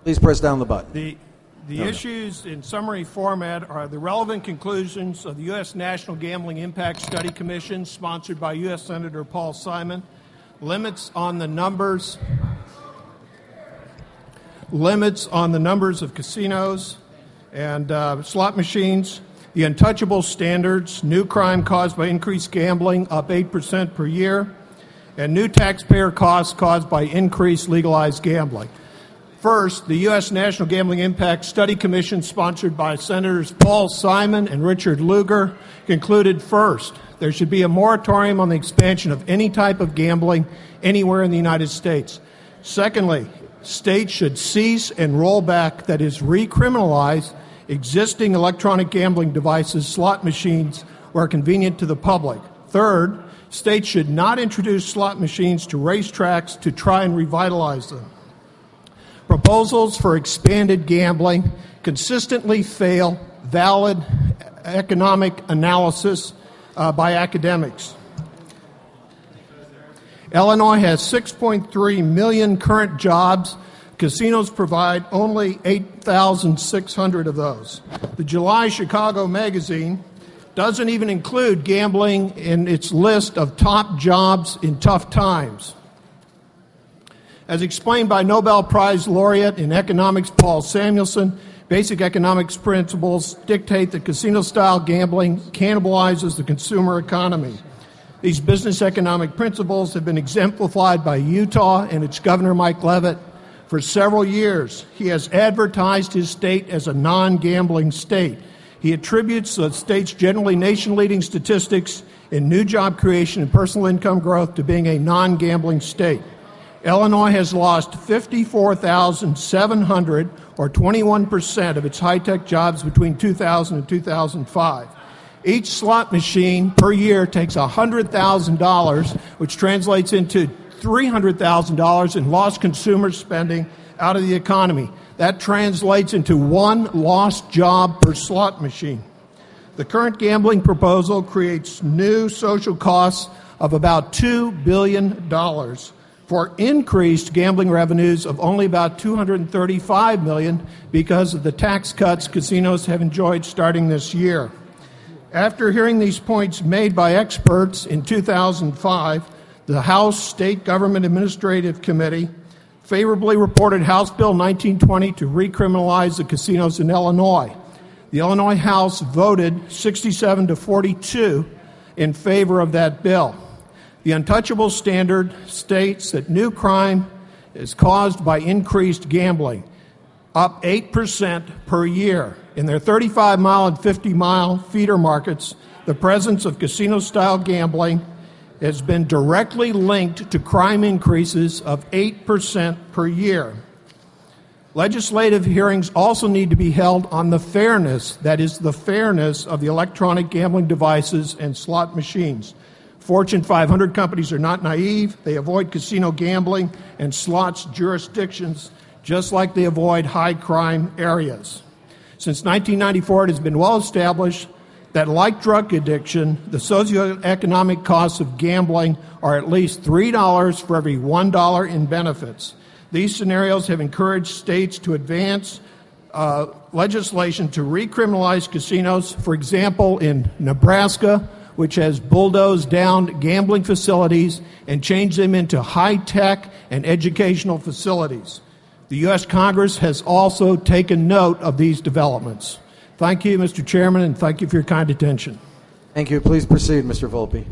Please press down the button. The issues in summary format are the relevant conclusions of the U.S. National Gambling Impact Study Commission, sponsored by U.S. Senator Paul Simon, limits on the numbers of casinos and slot machines, the untouchable standards, new crime caused by increased gambling, up 8% per year, and new taxpayer costs caused by increased legalized gambling. First, the U.S. National Gambling Impact Study Commission, sponsored by Senators Paul Simon and Richard Lugar, concluded first, there should be a moratorium on the expansion of any type of gambling anywhere in the United States. Secondly, states should cease and roll back, that is, recriminalize existing electronic gambling devices, slot machines, where convenient to the public. Third, states should not introduce slot machines to racetracks to try and revitalize them. Proposals for expanded gambling consistently fail valid economic analysis by academics. Illinois has 6.3 million current jobs. Casinos provide only 8,600 of those. The July Chicago magazine doesn't even include gambling in its list of top jobs in tough times. As explained by Nobel Prize laureate in economics Paul Samuelson, basic economics principles dictate that casino-style gambling cannibalizes the consumer economy. These business economic principles have been exemplified by Utah and its governor, Mike Leavitt, for several years. He has advertised his state as a non-gambling state. He attributes the state's generally nation-leading statistics in new job creation and personal income growth to being a non-gambling state. Illinois has lost 54,700, or 21% of its high-tech jobs between 2000 and 2005. Each slot machine per year takes $100,000, which translates into $300,000 in lost consumer spending out of the economy. That translates into one lost job per slot machine. The current gambling proposal creates new social costs of about $2 billion for increased gambling revenues of only about $235 million because of the tax cuts casinos have enjoyed starting this year. After hearing these points made by experts in 2005, the House State Government Administrative Committee favorably reported House Bill 1920 to recriminalize the casinos in Illinois. The Illinois House voted 67-42 in favor of that bill. The untouchable standard states that new crime is caused by increased gambling, up 8% per year. In their 35-mile and 50-mile feeder markets, the presence of casino-style gambling has been directly linked to crime increases of 8% per year. Legislative hearings also need to be held on the fairness, that is, the fairness of the electronic gambling devices and slot machines. Fortune 500 companies are not naive. They avoid casino gambling and slots jurisdictions just like they avoid high-crime areas. Since 1994, it has been well established that, like drug addiction, the socioeconomic costs of gambling are at least $3 for every $1 in benefits. These scenarios have encouraged states to advance legislation to recriminalize casinos. For example, in Nebraska, which has bulldozed down gambling facilities and changed them into high-tech and educational facilities. The U.S. Congress has also taken note of these developments. Thank you, Mr. Chairman, and thank you for your kind attention. Thank you. Please proceed, Mr. Volpe.